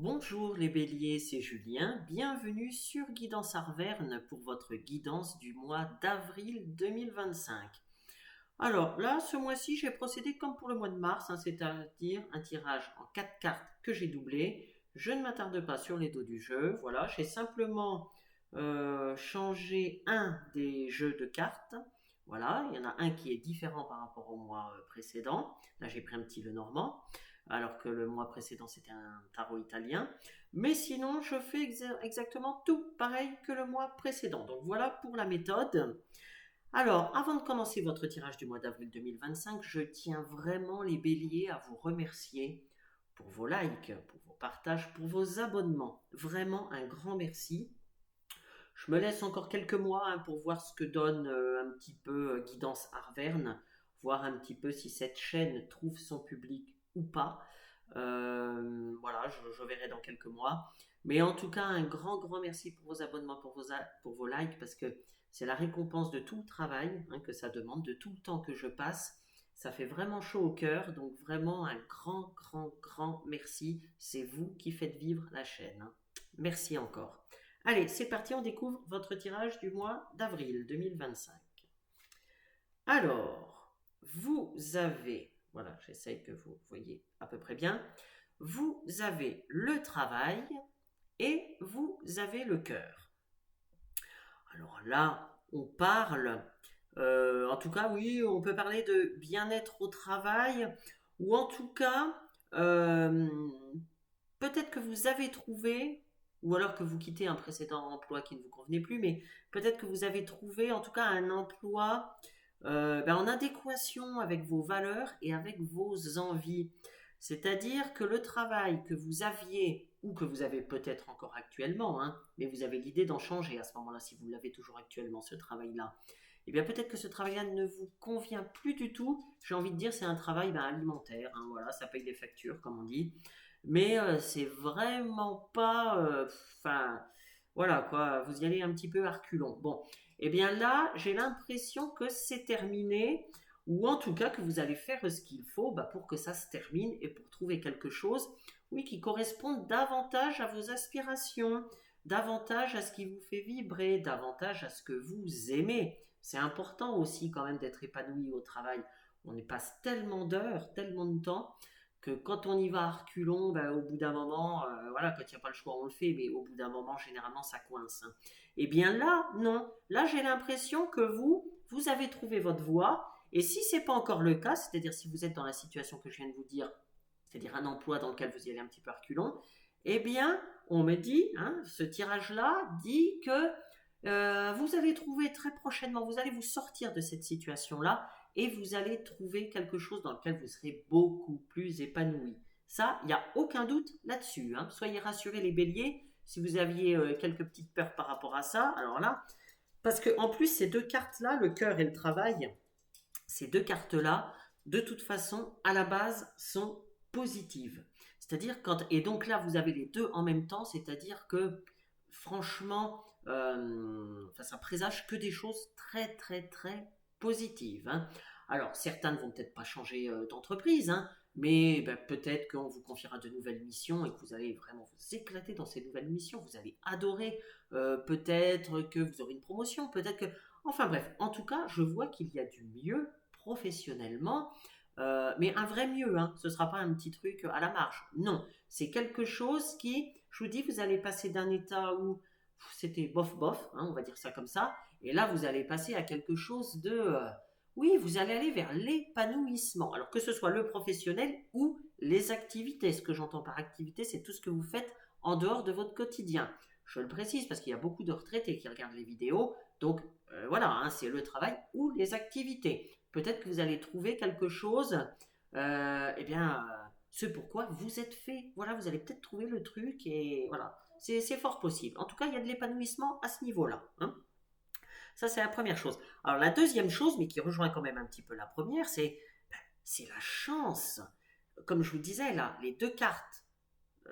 Bonjour les béliers, c'est Julien. Bienvenue sur Guidance Arverne pour votre guidance du mois d'avril 2025. Alors là, ce mois-ci, j'ai procédé comme pour le mois de mars, c'est-à-dire un tirage en 4 cartes que j'ai doublé. Je ne m'attarde pas sur les dos du jeu. Voilà, j'ai simplement changé un des jeux de cartes. Voilà, il y en a un qui est différent par rapport au mois précédent. Là, j'ai pris un petit Lenormand, alors que le mois précédent, c'était un tarot italien. Mais sinon, je fais exactement tout pareil que le mois précédent. Donc voilà pour la méthode. Alors, avant de commencer votre tirage du mois d'avril 2025, je tiens vraiment les béliers à vous remercier pour vos likes, pour vos partages, pour vos abonnements. Vraiment un grand merci. Je me laisse encore quelques mois pour voir ce que donne un petit peu Guidance Arverne, voir un petit peu si cette chaîne trouve son public ou pas. Voilà, je verrai dans quelques mois. Mais en tout cas, un grand merci pour vos abonnements, pour vos likes, parce que c'est la récompense de tout le travail que ça demande, de tout le temps que je passe. Ça fait vraiment chaud au cœur, donc vraiment un grand merci. C'est vous qui faites vivre la chaîne. Merci encore. Allez, c'est parti, on découvre votre tirage du mois d'avril 2025. Alors, vous avez, voilà, j'essaye que vous voyez à peu près bien, vous avez le travail et vous avez le cœur. Alors là, on parle, en tout cas, oui, on peut parler de bien-être au travail, ou en tout cas, euh, peut-être que vous avez trouvé, ou alors que vous quittez un précédent emploi qui ne vous convenait plus, mais peut-être que vous avez trouvé en tout cas un emploi en adéquation avec vos valeurs et avec vos envies. C'est-à-dire que le travail que vous aviez, ou que vous avez peut-être encore actuellement, mais vous avez l'idée d'en changer à ce moment-là, si vous l'avez toujours actuellement, ce travail-là, eh bien peut-être que ce travail-là ne vous convient plus du tout. J'ai envie de dire c'est un travail alimentaire, voilà, ça paye des factures, comme on dit. Mais c'est vraiment pas... Enfin, voilà quoi, vous y allez un petit peu à reculons. Bon, et bien là, j'ai l'impression que c'est terminé, ou en tout cas que vous allez faire ce qu'il faut pour que ça se termine et pour trouver quelque chose, oui, qui corresponde davantage à vos aspirations, davantage à ce qui vous fait vibrer, davantage à ce que vous aimez. C'est important aussi quand même d'être épanoui au travail. On y passe tellement d'heures, tellement de temps, que quand on y va à reculons, au bout d'un moment, voilà, quand il n'y a pas le choix, on le fait, mais au bout d'un moment, généralement, ça coince. Et bien là, non. Là, j'ai l'impression que vous avez trouvé votre voie. Et si ce n'est pas encore le cas, c'est-à-dire si vous êtes dans la situation que je viens de vous dire, c'est-à-dire un emploi dans lequel vous y allez un petit peu à reculons, eh bien, on me dit, ce tirage-là dit que vous allez trouver très prochainement, vous allez vous sortir de cette situation-là et vous allez trouver quelque chose dans lequel vous serez beaucoup plus épanoui. Ça, il n'y a aucun doute là-dessus. Soyez rassurés les béliers, si vous aviez quelques petites peurs par rapport à ça, alors là, parce que en plus ces deux cartes-là, le cœur et le travail, ces deux cartes-là, de toute façon, à la base, sont positives. C'est-à-dire quand et donc là vous avez les deux en même temps, c'est-à-dire que franchement, ça présage que des choses très positives. Alors certains ne vont peut-être pas changer d'entreprise, mais peut-être qu'on vous confiera de nouvelles missions et que vous allez vraiment vous éclater dans ces nouvelles missions. Vous allez adorer. Peut-être que vous aurez une promotion, peut-être que... Enfin bref, en tout cas, je vois qu'il y a du mieux professionnellement, mais un vrai mieux. Ce ne sera pas un petit truc à la marge. Non, c'est quelque chose qui, je vous dis, vous allez passer d'un état où c'était bof, on va dire ça comme ça, et là vous allez passer à quelque chose de... oui, vous allez aller vers l'épanouissement. Alors que ce soit le professionnel ou les activités. Ce que j'entends par activité, c'est tout ce que vous faites en dehors de votre quotidien. Je le précise parce qu'il y a beaucoup de retraités qui regardent les vidéos. Donc voilà, c'est le travail ou les activités. Peut-être que vous allez trouver quelque chose, ce pourquoi vous êtes fait. Voilà, vous allez peut-être trouver le truc et voilà. C'est fort possible. En tout cas, il y a de l'épanouissement à ce niveau-là. Ça, c'est la première chose. Alors, la deuxième chose, mais qui rejoint quand même un petit peu la première, c'est la chance. Comme je vous disais, là, les deux cartes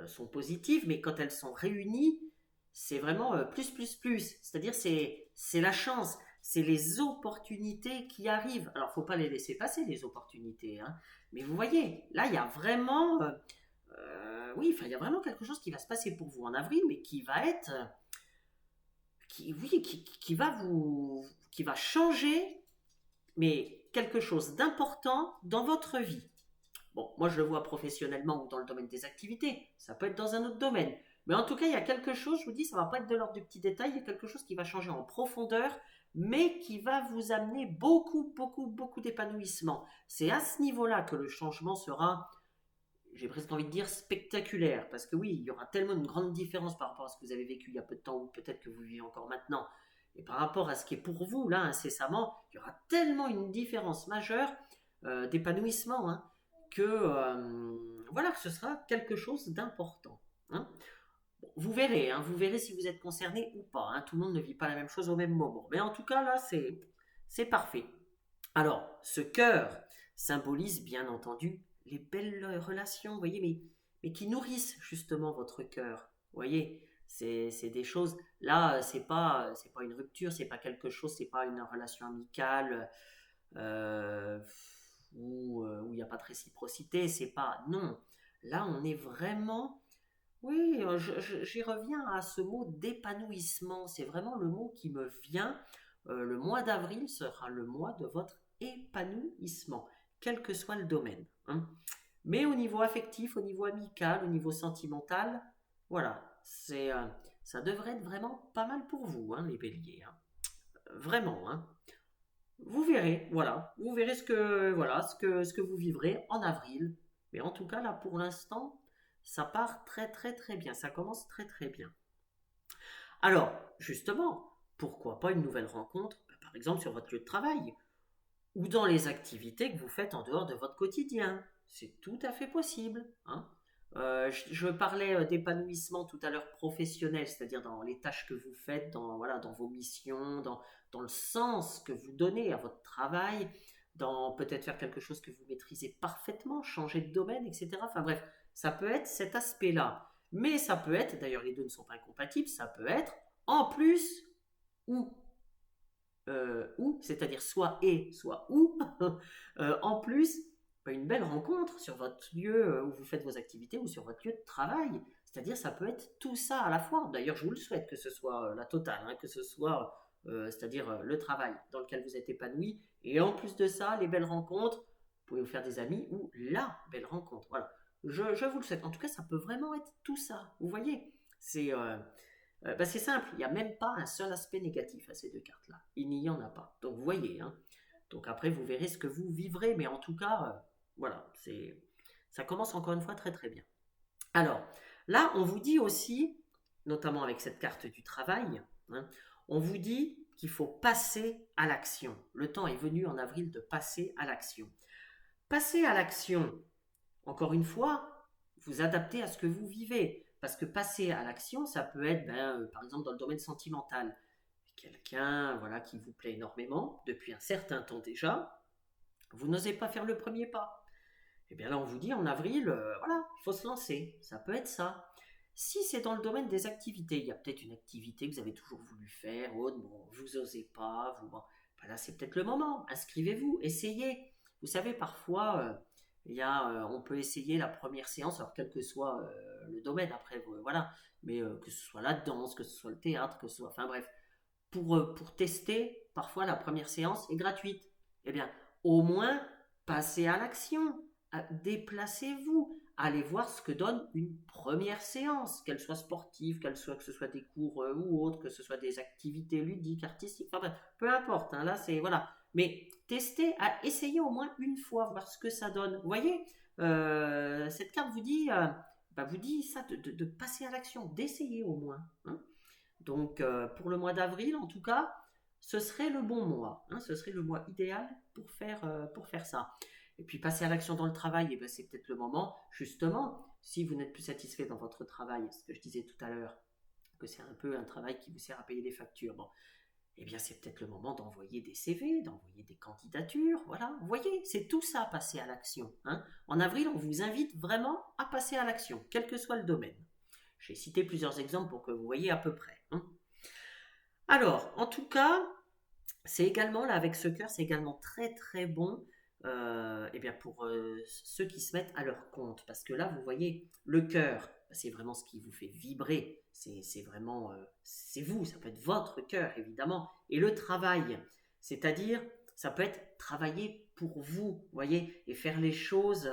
sont positives, mais quand elles sont réunies, c'est vraiment plus. C'est-à-dire, c'est la chance, c'est les opportunités qui arrivent. Alors, il ne faut pas les laisser passer, les opportunités. Mais vous voyez, là, il y a vraiment... oui, enfin, il y a vraiment quelque chose qui va se passer pour vous en avril, mais qui va être, qui va changer, mais quelque chose d'important dans votre vie. Bon, moi je le vois professionnellement ou dans le domaine des activités, ça peut être dans un autre domaine. Mais en tout cas, il y a quelque chose, je vous dis, ça ne va pas être de l'ordre du petit détail, il y a quelque chose qui va changer en profondeur, mais qui va vous amener beaucoup, beaucoup, beaucoup d'épanouissement. C'est à ce niveau-là que le changement sera, j'ai presque envie de dire, spectaculaire. Parce que oui, il y aura tellement une grande différence par rapport à ce que vous avez vécu il y a peu de temps, ou peut-être que vous vivez encore maintenant, et par rapport à ce qui est pour vous, là, incessamment, il y aura tellement une différence majeure d'épanouissement, hein, que voilà, que ce sera quelque chose d'important. Hein. Bon, vous verrez si vous êtes concerné ou pas. Hein. Tout le monde ne vit pas la même chose au même moment. Mais en tout cas, là, c'est parfait. Alors, ce cœur symbolise bien entendu les belles relations, vous voyez, mais qui nourrissent justement votre cœur. Vous voyez, c'est des choses. Là, c'est pas une rupture, c'est pas quelque chose, c'est pas une relation amicale euh, où il n'y a pas de réciprocité. C'est pas. Non. Là, on est vraiment. Oui, j'y reviens à ce mot d'épanouissement. C'est vraiment le mot qui me vient. Le mois d'avril sera le mois de votre épanouissement, quel que soit le domaine. Hein. Mais au niveau affectif, au niveau amical, au niveau sentimental, voilà, ça devrait être vraiment pas mal pour vous, hein, les béliers. Hein. Vraiment. Hein. Vous verrez, voilà, vous verrez ce que vous vivrez en avril. Mais en tout cas, là, pour l'instant, ça part très très très bien, ça commence très très bien. Alors, justement, pourquoi pas une nouvelle rencontre, par exemple sur votre lieu de travail, ou dans les activités que vous faites en dehors de votre quotidien. C'est tout à fait possible. Hein. Je parlais d'épanouissement tout à l'heure professionnel, c'est-à-dire dans les tâches que vous faites, voilà, dans vos missions, dans le sens que vous donnez à votre travail, dans peut-être faire quelque chose que vous maîtrisez parfaitement, changer de domaine, etc. Enfin bref, ça peut être cet aspect-là. Mais ça peut être, d'ailleurs les deux ne sont pas incompatibles, ça peut être en plus ou c'est-à-dire soit et, soit ou, en plus, une belle rencontre sur votre lieu où vous faites vos activités ou sur votre lieu de travail. C'est-à-dire, ça peut être tout ça à la fois. D'ailleurs, je vous le souhaite que ce soit la totale, hein, que ce soit, c'est-à-dire le travail dans lequel vous êtes épanoui. Et en plus de ça, les belles rencontres, vous pouvez vous faire des amis ou la belle rencontre. Voilà. Je vous le souhaite. En tout cas, ça peut vraiment être tout ça. Vous voyez, c'est simple, il n'y a même pas un seul aspect négatif à ces deux cartes-là. Il n'y en a pas. Donc vous voyez, hein. Donc après vous verrez ce que vous vivrez, mais en tout cas, voilà, ça commence encore une fois très très bien. Alors là, on vous dit aussi, notamment avec cette carte du travail, hein, on vous dit qu'il faut passer à l'action. Le temps est venu en avril de passer à l'action. Passer à l'action, encore une fois, vous adaptez à ce que vous vivez. Parce que passer à l'action, ça peut être, par exemple, dans le domaine sentimental. Quelqu'un voilà, qui vous plaît énormément, depuis un certain temps déjà, vous n'osez pas faire le premier pas. Et bien là, on vous dit en avril, voilà, il faut se lancer. Ça peut être ça. Si c'est dans le domaine des activités, il y a peut-être une activité que vous avez toujours voulu faire, autre, bon, vous n'osez pas, bon, là c'est peut-être le moment. Inscrivez-vous, essayez. Vous savez, parfois, on peut essayer la première séance, alors quel que soit le domaine après, voilà, mais que ce soit la danse, que ce soit le théâtre, que ce soit, enfin bref, pour tester, parfois la première séance est gratuite. Eh bien, au moins, passez à l'action, déplacez-vous, allez voir ce que donne une première séance, qu'elle soit sportive, que ce soit des cours ou autres, que ce soit des activités ludiques, artistiques, enfin bref, peu importe, hein, là c'est, voilà. Mais testez, essayez au moins une fois, voir ce que ça donne. Vous voyez, cette carte vous dit ça, de passer à l'action, d'essayer au moins. Hein. Donc, pour le mois d'avril, en tout cas, ce serait le bon mois. Hein, ce serait le mois idéal pour faire ça. Et puis, passer à l'action dans le travail, ben, c'est peut-être le moment, justement, si vous n'êtes plus satisfait dans votre travail, ce que je disais tout à l'heure, que c'est un peu un travail qui vous sert à payer les factures. Bon, eh bien, c'est peut-être le moment d'envoyer des CV, d'envoyer des candidatures. Voilà, vous voyez, c'est tout ça, passer à l'action. Hein. En avril, on vous invite vraiment à passer à l'action, quel que soit le domaine. J'ai cité plusieurs exemples pour que vous voyez à peu près. Hein. Alors, en tout cas, c'est également, là, avec ce cœur, c'est également très très bon eh bien pour ceux qui se mettent à leur compte. Parce que là, vous voyez, le cœur, c'est vraiment ce qui vous fait vibrer. C'est vraiment, c'est vous, ça peut être votre cœur, évidemment. Et le travail, c'est-à-dire, ça peut être travailler pour vous, voyez, et faire les choses.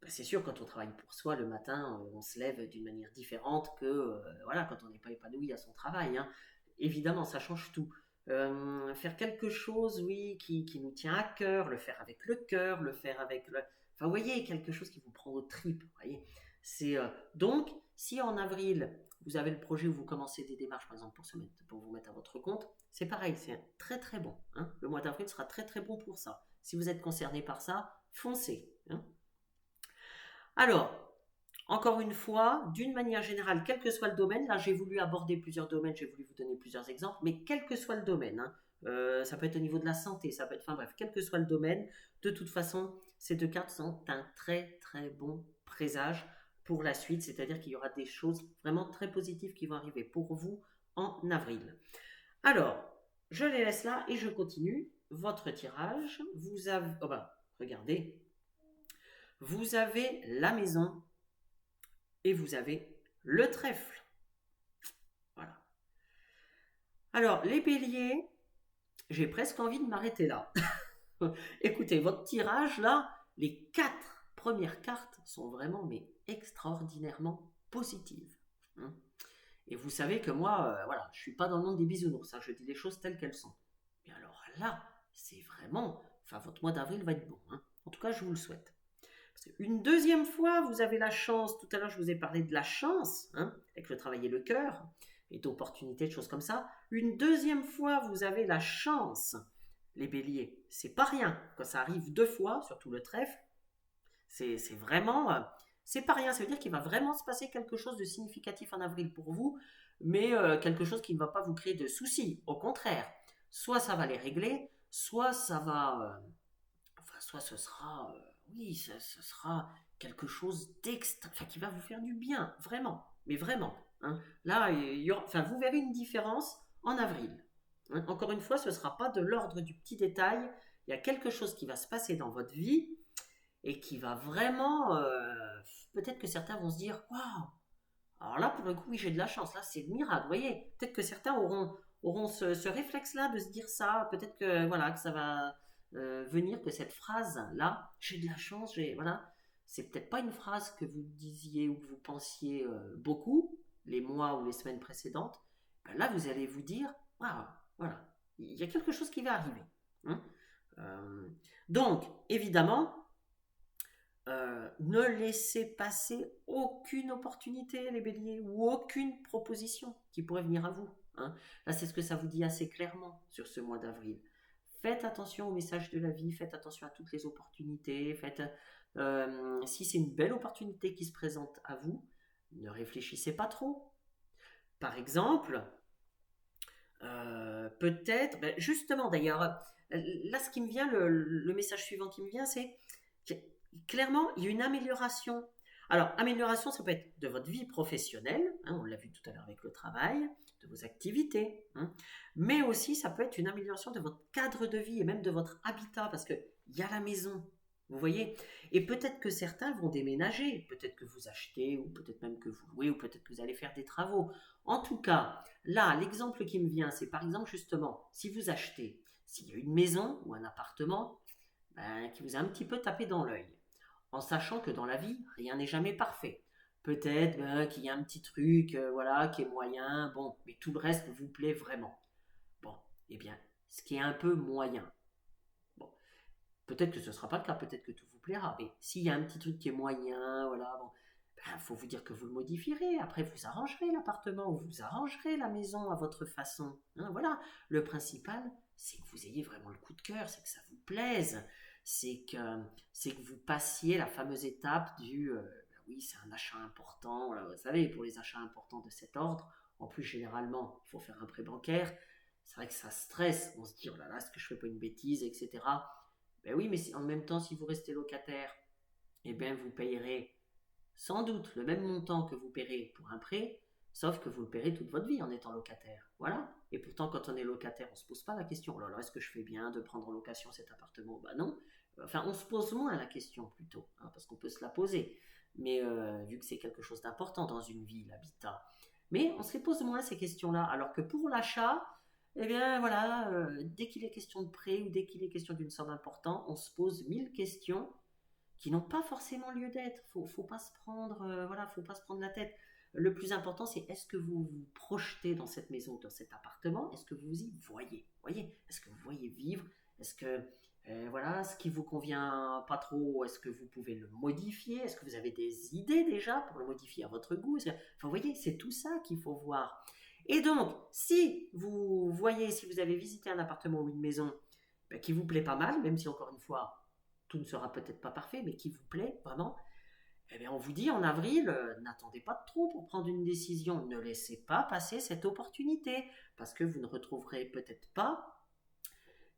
C'est sûr, quand on travaille pour soi le matin, on se lève d'une manière différente que voilà, quand on n'est pas épanoui à son travail, hein. Évidemment, ça change tout. Faire quelque chose, oui, qui nous tient à cœur, le faire avec le cœur, le faire avec le... Enfin, vous voyez, quelque chose qui vous prend aux tripes, vous voyez. Donc, si en avril, vous avez le projet où vous commencez des démarches, par exemple, pour vous mettre à votre compte, c'est pareil, c'est très très bon, hein. Le mois d'avril sera très très bon pour ça. Si vous êtes concerné par ça, foncez, hein. Alors, encore une fois, d'une manière générale, quel que soit le domaine, là j'ai voulu aborder plusieurs domaines, j'ai voulu vous donner plusieurs exemples, mais quel que soit le domaine, hein, ça peut être au niveau de la santé, ça peut être, enfin bref, quel que soit le domaine, de toute façon, ces deux cartes sont un très très bon présage pour la suite, c'est-à-dire qu'il y aura des choses vraiment très positives qui vont arriver pour vous en avril. Alors, je les laisse là et je continue. Votre tirage, vous avez, oh ben, regardez, vous avez la maison et vous avez le trèfle. Voilà. Alors, les béliers, j'ai presque envie de m'arrêter là. Écoutez, votre tirage, là, les 4 premières cartes sont vraiment, mais extraordinairement positives, hein. Et vous savez que moi, voilà, je ne suis pas dans le monde des bisounours, hein, je dis les choses telles qu'elles sont. Mais alors là, c'est vraiment... Enfin, votre mois d'avril va être bon, hein. En tout cas, je vous le souhaite. Une deuxième fois, vous avez la chance, tout à l'heure je vous ai parlé de la chance, hein, avec le travail et le cœur, et d'opportunités, de choses comme ça. Une deuxième fois, vous avez la chance, les béliers. C'est pas rien, quand ça arrive 2 fois, surtout le trèfle, c'est vraiment, c'est pas rien. Ça veut dire qu'il va vraiment se passer quelque chose de significatif en avril pour vous, mais quelque chose qui ne va pas vous créer de soucis. Au contraire, soit ça va les régler, soit ça va, enfin, soit ce sera, oui, ce sera quelque chose d'extra, enfin, qui va vous faire du bien, vraiment, mais vraiment, hein. Là, enfin, vous verrez une différence en avril, hein. Encore une fois, ce ne sera pas de l'ordre du petit détail. Il y a quelque chose qui va se passer dans votre vie et qui va vraiment, peut-être que certains vont se dire, waouh, alors là, pour le coup, oui, j'ai de la chance. Là, c'est le miracle. Vous voyez, peut-être que certains auront ce réflexe-là de se dire ça. Peut-être que, voilà, que ça va venir, que cette phrase-là, j'ai de la chance, voilà. C'est peut-être pas une phrase que vous disiez ou que vous pensiez beaucoup, les mois ou les semaines précédentes. Ben là, vous allez vous dire, waouh, voilà, il y a quelque chose qui va arriver, hein. Euh, donc, évidemment, ne laissez passer aucune opportunité, les béliers, ou aucune proposition qui pourrait venir à vous, hein. Là, c'est ce que ça vous dit assez clairement sur ce mois d'avril. Faites attention aux messages de la vie, faites attention à toutes les opportunités, si c'est une belle opportunité qui se présente à vous, ne réfléchissez pas trop. Par exemple, peut-être, ben justement d'ailleurs, là ce qui me vient, le message suivant qui me vient, c'est clairement, il y a une amélioration. Alors, amélioration, ça peut être de votre vie professionnelle, hein, on l'a vu tout à l'heure avec le travail, de vos activités, hein, mais aussi ça peut être une amélioration de votre cadre de vie et même de votre habitat, parce qu'il y a la maison, vous voyez. Et peut-être que certains vont déménager, peut-être que vous achetez, ou peut-être même que vous louez, ou peut-être que vous allez faire des travaux. En tout cas, là, l'exemple qui me vient, c'est par exemple justement, si vous achetez, s'il y a une maison ou un appartement, ben, qui vous a un petit peu tapé dans l'œil, en sachant que dans la vie, rien n'est jamais parfait. Peut-être qu'il y a un petit truc, voilà, qui est moyen, bon, mais tout le reste vous plaît vraiment. Bon, eh bien, ce qui est un peu moyen. Bon, peut-être que ce ne sera pas le cas, peut-être que tout vous plaira, mais s'il y a un petit truc qui est moyen, voilà, bon, ben, faut vous dire que vous le modifierez. Après, vous arrangerez l'appartement ou vous arrangerez la maison à votre façon, hein, voilà. Le principal, c'est que vous ayez vraiment le coup de cœur, c'est que ça vous plaise, c'est que vous passiez la fameuse étape du oui, c'est un achat important. Voilà, vous savez, pour les achats importants de cet ordre, en plus, généralement, il faut faire un prêt bancaire. C'est vrai que ça stresse. On se dit, oh là là, est-ce que je fais pas une bêtise, etc. Ben oui, mais en même temps, si vous restez locataire, eh bien, vous payerez sans doute le même montant que vous paierez pour un prêt, sauf que vous le paierez toute votre vie en étant locataire. Voilà. Et pourtant, quand on est locataire, on ne se pose pas la question, oh là là, est-ce que je fais bien de prendre en location cet appartement? Ben non, Enfin, on se pose moins la question plutôt, hein, parce qu'on peut se la poser. Mais vu que c'est quelque chose d'important dans une vie, l'habitat. Mais on se les pose moins ces questions-là. Alors que pour l'achat, eh bien voilà, dès qu'il est question de prêt ou dès qu'il est question d'une somme importante, on se pose 1000 questions qui n'ont pas forcément lieu d'être. Faut pas se prendre, voilà, faut pas se prendre la tête. Le plus important, c'est est-ce que vous vous projetez dans cette maison, dans cet appartement. Est-ce que vous y voyez, est-ce que vous voyez vivre. Est-ce que voilà, ce qui vous convient pas trop, est-ce que vous pouvez le modifier. Est-ce que vous avez des idées déjà pour le modifier à votre goût. Enfin, vous voyez, c'est tout ça qu'il faut voir. Et donc, si vous voyez, si vous avez visité un appartement ou une maison qui vous plaît pas mal, même si encore une fois, tout ne sera peut-être pas parfait, mais qui vous plaît vraiment, eh bien, on vous dit en avril, n'attendez pas trop pour prendre une décision. Ne laissez pas passer cette opportunité, parce que vous ne retrouverez peut-être pas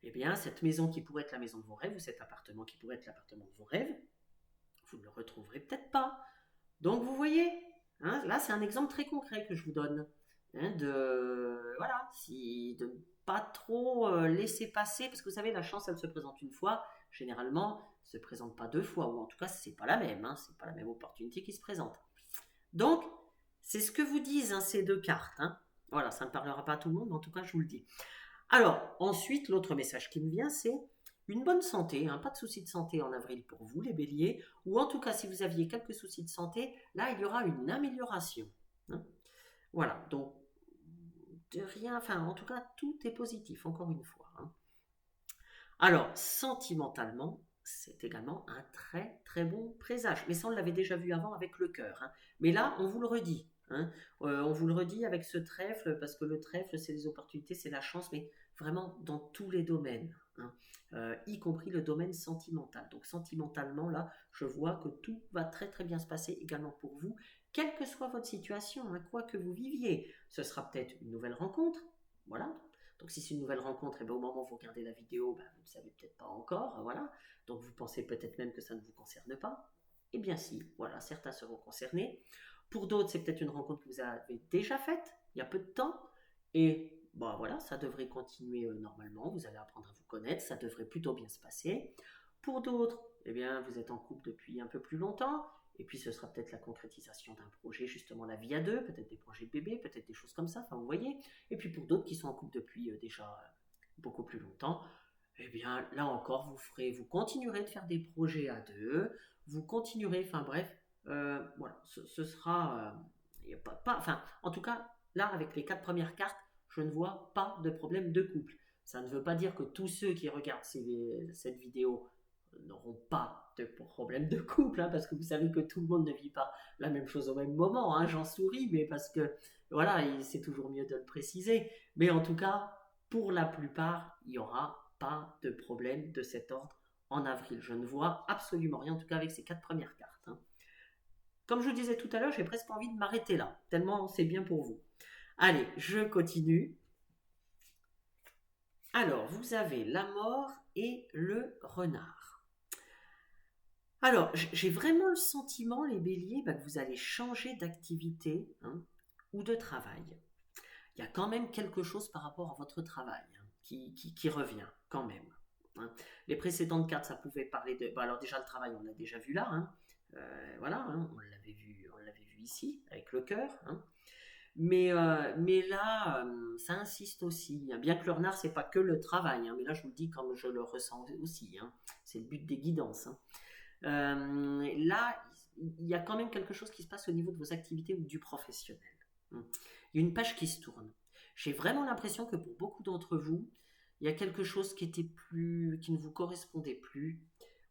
eh bien, cette maison qui pourrait être la maison de vos rêves, ou cet appartement qui pourrait être l'appartement de vos rêves, vous ne le retrouverez peut-être pas. Donc, vous voyez, hein, là, c'est un exemple très concret que je vous donne. Hein, voilà, de ne pas trop laisser passer, parce que vous savez, la chance, elle se présente une fois, généralement, elle ne se présente pas deux fois, ou en tout cas, c'est pas la même, hein, c'est pas la même opportunité qui se présente. Donc, c'est ce que vous disent hein, ces deux cartes. Hein. Voilà, ça ne parlera pas à tout le monde, mais en tout cas, je vous le dis. Alors, ensuite, l'autre message qui me vient, c'est une bonne santé, hein, pas de soucis de santé en avril pour vous, les béliers, ou en tout cas, si vous aviez quelques soucis de santé, là, il y aura une amélioration. Hein. Voilà, donc, de rien, enfin, en tout cas, tout est positif, encore une fois. Hein. Alors, sentimentalement, c'est également un très très bon présage. Mais ça, on l'avait déjà vu avant avec le cœur. Hein. Mais là, on vous le redit. Hein. On vous le redit avec ce trèfle, parce que le trèfle, c'est les opportunités, c'est la chance, mais vraiment dans tous les domaines, hein. Y compris le domaine sentimental. Donc sentimentalement, là, je vois que tout va très très bien se passer également pour vous, quelle que soit votre situation, hein, quoi que vous viviez. Ce sera peut-être une nouvelle rencontre, voilà. Donc si c'est une nouvelle rencontre, et bien, au moment où vous regardez la vidéo, ben, vous ne savez peut-être pas encore, voilà. Donc vous pensez peut-être même que ça ne vous concerne pas. Eh bien si, voilà, certains seront concernés. Pour d'autres, c'est peut-être une rencontre que vous avez déjà faite, il y a peu de temps, et bon, voilà, ça devrait continuer normalement, vous allez apprendre à vous connaître, ça devrait plutôt bien se passer. Pour d'autres, eh bien, vous êtes en couple depuis un peu plus longtemps, et puis ce sera peut-être la concrétisation d'un projet, justement la vie à deux, peut-être des projets de bébé, peut-être des choses comme ça, enfin vous voyez. Et puis pour d'autres qui sont en couple depuis déjà beaucoup plus longtemps, eh bien là encore, vous continuerez de faire des projets à deux, vous continuerez, enfin bref, voilà, ce sera, enfin, en tout cas, là, avec les 4 premières cartes, je ne vois pas de problème de couple. Ça ne veut pas dire que tous ceux qui regardent cette vidéo n'auront pas de problème de couple, hein, parce que vous savez que tout le monde ne vit pas la même chose au même moment. Hein, j'en souris, mais parce que, voilà, c'est toujours mieux de le préciser. Mais en tout cas, pour la plupart, il n'y aura pas de problème de cet ordre en avril. Je ne vois absolument rien, en tout cas avec ces 4 premières cartes. Hein. Comme je vous disais tout à l'heure, j'ai presque envie de m'arrêter là, tellement c'est bien pour vous. Allez, je continue. Alors, vous avez la mort et le renard. Alors, j'ai vraiment le sentiment, les béliers, que vous allez changer d'activité hein, ou de travail. Il y a quand même quelque chose par rapport à votre travail hein, qui revient quand même. Hein. Les précédentes cartes, ça pouvait parler de... Bon, alors déjà, le travail, on l'a déjà vu là. Hein. Voilà, hein, on l'avait vu ici, avec le cœur. Hein. Mais là, ça insiste aussi. Hein. Bien que le renard, c'est pas que le travail. Hein, mais là, je vous le dis comme je le ressens aussi. Hein. C'est le but des guidances. Hein. Là, il y a quand même quelque chose qui se passe au niveau de vos activités ou du professionnel. Hein. Il y a une page qui se tourne. J'ai vraiment l'impression que pour beaucoup d'entre vous, il y a quelque chose qui ne vous correspondait plus.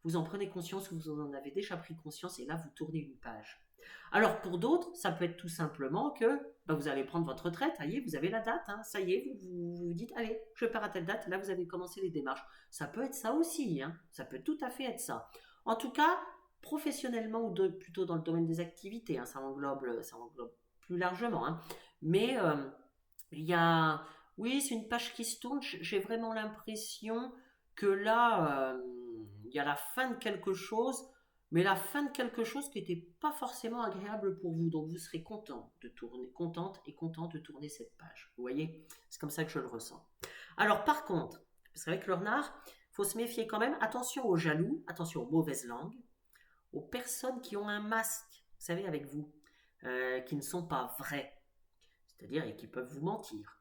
Vous en prenez conscience, vous en avez déjà pris conscience et là, vous tournez une page. Alors pour d'autres, ça peut être tout simplement que vous allez prendre votre retraite, ça y est, vous avez la date, hein, ça y est, vous dites, allez, je pars à telle date, là vous avez commencé les démarches. Ça peut être ça aussi, hein, ça peut tout à fait être ça. En tout cas, professionnellement ou plutôt dans le domaine des activités, hein, ça englobe plus largement. Hein. Mais il y a, oui, c'est une page qui se tourne, j'ai vraiment l'impression que là, il y a la fin de quelque chose, mais la fin de quelque chose qui n'était pas forcément agréable pour vous. Donc vous serez contente et content de tourner cette page. Vous voyez, c'est comme ça que je le ressens. Alors par contre, parce qu'avec le renard, faut se méfier quand même. Attention aux jaloux, attention aux mauvaises langues, aux personnes qui ont un masque, vous savez, avec vous, qui ne sont pas vrais, c'est-à-dire et qui peuvent vous mentir.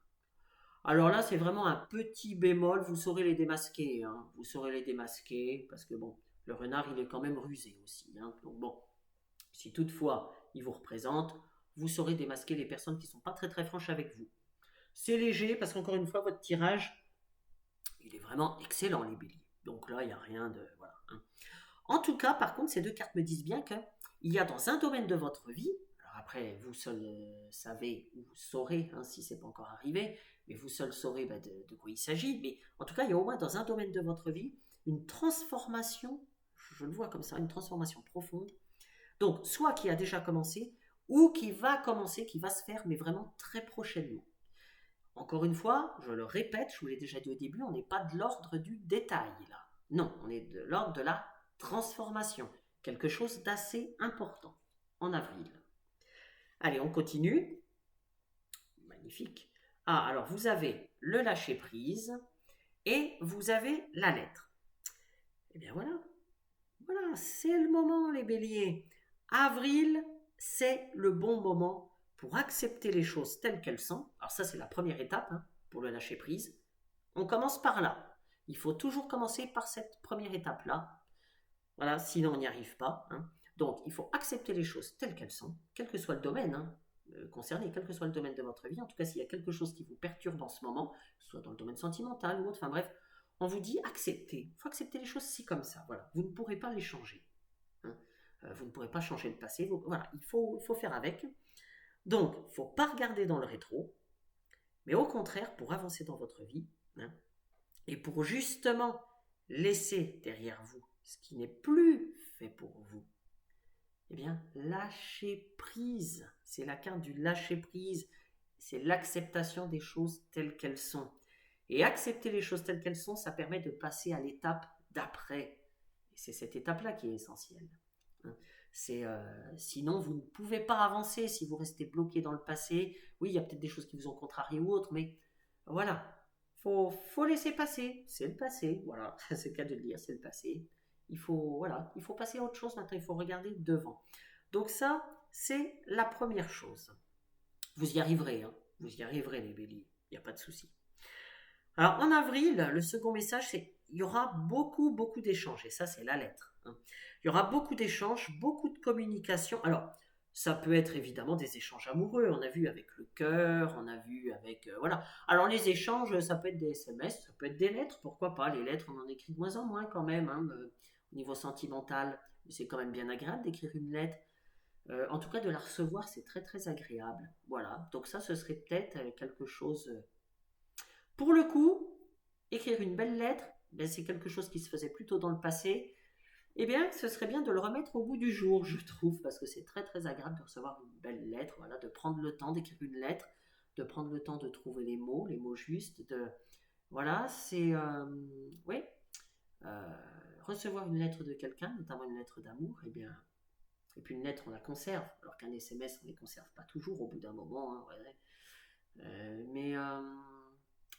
Alors là, c'est vraiment un petit bémol, vous saurez les démasquer, hein. Vous saurez les démasquer, parce que bon, le renard, il est quand même rusé aussi, hein. Donc bon, si toutefois il vous représente, vous saurez démasquer les personnes qui ne sont pas très très franches avec vous. C'est léger, parce qu'encore une fois, votre tirage, il est vraiment excellent, les béliers. Donc là, il n'y a rien de... Voilà, hein. En tout cas, par contre, ces deux cartes me disent bien qu'il y a dans un domaine de votre vie, alors après, vous seul savez ou vous saurez, hein, si ce n'est pas encore arrivé, mais vous seul saurez de quoi il s'agit, mais en tout cas, il y a au moins dans un domaine de votre vie une transformation, je le vois comme ça, une transformation profonde, donc soit qui a déjà commencé, ou qui va commencer, qui va se faire, mais vraiment très prochainement. Encore une fois, je le répète, je vous l'ai déjà dit au début, on n'est pas de l'ordre du détail là. Non, on est de l'ordre de la transformation. Quelque chose d'assez important en avril. Allez, on continue. Magnifique. Ah, alors vous avez le lâcher-prise et vous avez la lettre. Eh bien voilà. Voilà, c'est le moment les béliers. Avril, c'est le bon moment pour accepter les choses telles qu'elles sont. Alors ça, c'est la première étape, hein, pour le lâcher-prise. On commence par là. Il faut toujours commencer par cette première étape-là. Voilà, sinon on n'y arrive pas, hein. Donc, il faut accepter les choses telles qu'elles sont, quel que soit le domaine, hein, concerné, quel que soit le domaine de votre vie. En tout cas, s'il y a quelque chose qui vous perturbe en ce moment, soit dans le domaine sentimental ou autre, enfin bref, on vous dit accepter. Il faut accepter les choses, c'est comme ça. Voilà, vous ne pourrez pas les changer, hein. Vous ne pourrez pas changer le passé. Voilà, il faut faire avec. Donc, il ne faut pas regarder dans le rétro, mais au contraire, pour avancer dans votre vie, hein, et pour justement laisser derrière vous ce qui n'est plus fait pour vous, eh bien, lâcher prise. C'est la carte du lâcher prise. C'est l'acceptation des choses telles qu'elles sont. Et accepter les choses telles qu'elles sont, ça permet de passer à l'étape d'après. Et c'est cette étape-là qui est essentielle, hein. Sinon, vous ne pouvez pas avancer si vous restez bloqué dans le passé. Oui, il y a peut-être des choses qui vous ont contrarié ou autre, mais voilà. Faut laisser passer. C'est le passé. Voilà, c'est le cas de le dire, c'est le passé. Voilà, il faut passer à autre chose maintenant, il faut regarder devant. Donc ça, c'est la première chose. Vous y arriverez, hein. Vous y arriverez les béliers, il n'y a pas de souci. Alors en avril, le second message, c'est il y aura beaucoup d'échanges, et ça c'est la lettre, hein. Il y aura beaucoup d'échanges, beaucoup de communication. Alors, ça peut être évidemment des échanges amoureux, on a vu avec le cœur, on a vu avec... voilà. Alors les échanges, ça peut être des SMS, ça peut être des lettres, pourquoi pas. Les lettres, on en écrit de moins en moins quand même, hein, au niveau sentimental. C'est quand même bien agréable d'écrire une lettre. En tout cas, de la recevoir, c'est très très agréable. Voilà, donc ça, ce serait peut-être quelque chose... Pour le coup, écrire une belle lettre, ben, c'est quelque chose qui se faisait plutôt dans le passé. Eh bien, ce serait bien de le remettre au goût du jour, je trouve, parce que c'est très très agréable de recevoir une belle lettre, voilà, de prendre le temps d'écrire une lettre, de prendre le temps de trouver les mots justes, voilà, c'est... oui, recevoir une lettre de quelqu'un, notamment une lettre d'amour, eh bien... Et puis une lettre, on la conserve, alors qu'un SMS, on ne les conserve pas toujours au bout d'un moment, hein, ouais.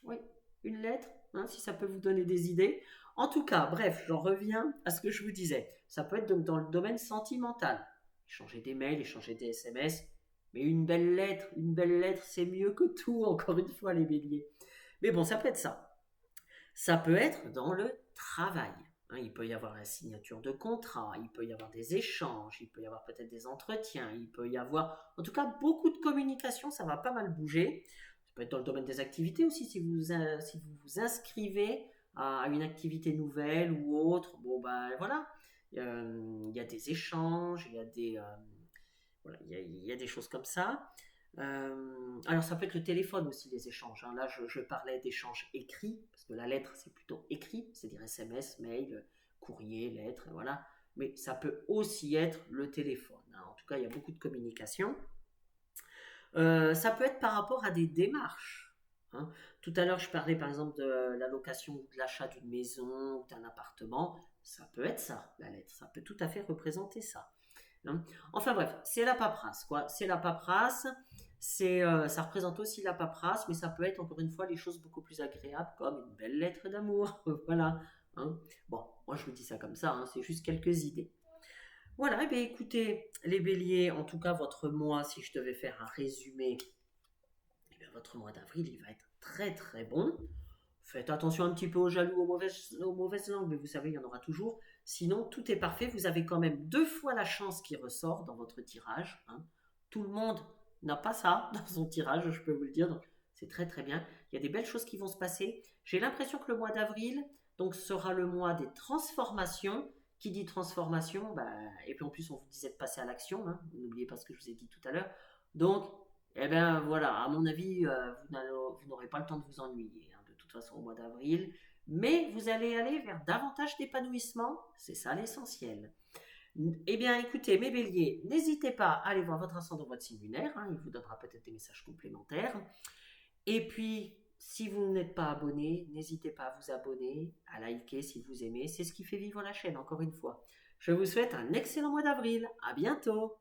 Oui, une lettre, hein, si ça peut vous donner des idées. En tout cas, bref, j'en reviens à ce que je vous disais. Ça peut être donc dans le domaine sentimental. Échanger des mails, échanger des SMS. Mais une belle lettre, c'est mieux que tout, encore une fois, les béliers. Mais bon, ça peut être ça. Ça peut être dans le travail. Hein, il peut y avoir la signature de contrat, il peut y avoir des échanges, il peut y avoir peut-être des entretiens, il peut y avoir, en tout cas, beaucoup de communication, ça va pas mal bouger. Ça peut être dans le domaine des activités aussi, si vous vous inscrivez à une activité nouvelle ou autre. Bon, ben voilà, il y a des échanges, voilà, il y a des choses comme ça. Alors ça peut être le téléphone aussi, les échanges, hein. Là je parlais d'échanges écrits, parce que la lettre c'est plutôt écrit, c'est-à-dire SMS, mail, courrier, lettre, voilà. Mais ça peut aussi être le téléphone, hein. En tout cas il y a beaucoup de communication. Ça peut être par rapport à des démarches, hein. Tout à l'heure je parlais par exemple de la location ou de l'achat d'une maison ou d'un appartement. Ça peut être ça, la lettre, ça peut tout à fait représenter ça, hein. Enfin bref, c'est la paperasse, quoi. C'est la paperasse. Ça représente aussi la paperasse, mais ça peut être encore une fois les choses beaucoup plus agréables, comme une belle lettre d'amour. Voilà, hein. Bon, moi je vous dis ça comme ça, hein, c'est juste quelques idées. Voilà, et bien écoutez, les béliers, en tout cas votre mois, si je devais faire un résumé, eh bien, votre mois d'avril, il va être très très bon. Faites attention un petit peu aux jaloux, aux mauvaises langues, mais vous savez, il y en aura toujours. Sinon, tout est parfait. Vous avez quand même 2 fois la chance qui ressort dans votre tirage, hein. Tout le monde n'a pas ça dans son tirage, je peux vous le dire. Donc, c'est très très bien. Il y a des belles choses qui vont se passer. J'ai l'impression que le mois d'avril donc sera le mois des transformations. Qui dit transformation, bah, et puis en plus on vous disait de passer à l'action, hein. N'oubliez pas ce que je vous ai dit tout à l'heure. Donc, eh bien voilà, à mon avis, vous n'aurez pas le temps de vous ennuyer, hein, de toute façon au mois d'avril, mais vous allez aller vers davantage d'épanouissement, c'est ça l'essentiel. Eh bien écoutez, mes béliers, n'hésitez pas à aller voir votre ascendant, votre signe lunaire, hein, il vous donnera peut-être des messages complémentaires. Et puis, si vous n'êtes pas abonné, n'hésitez pas à vous abonner, à liker si vous aimez, c'est ce qui fait vivre la chaîne, encore une fois. Je vous souhaite un excellent mois d'avril, à bientôt.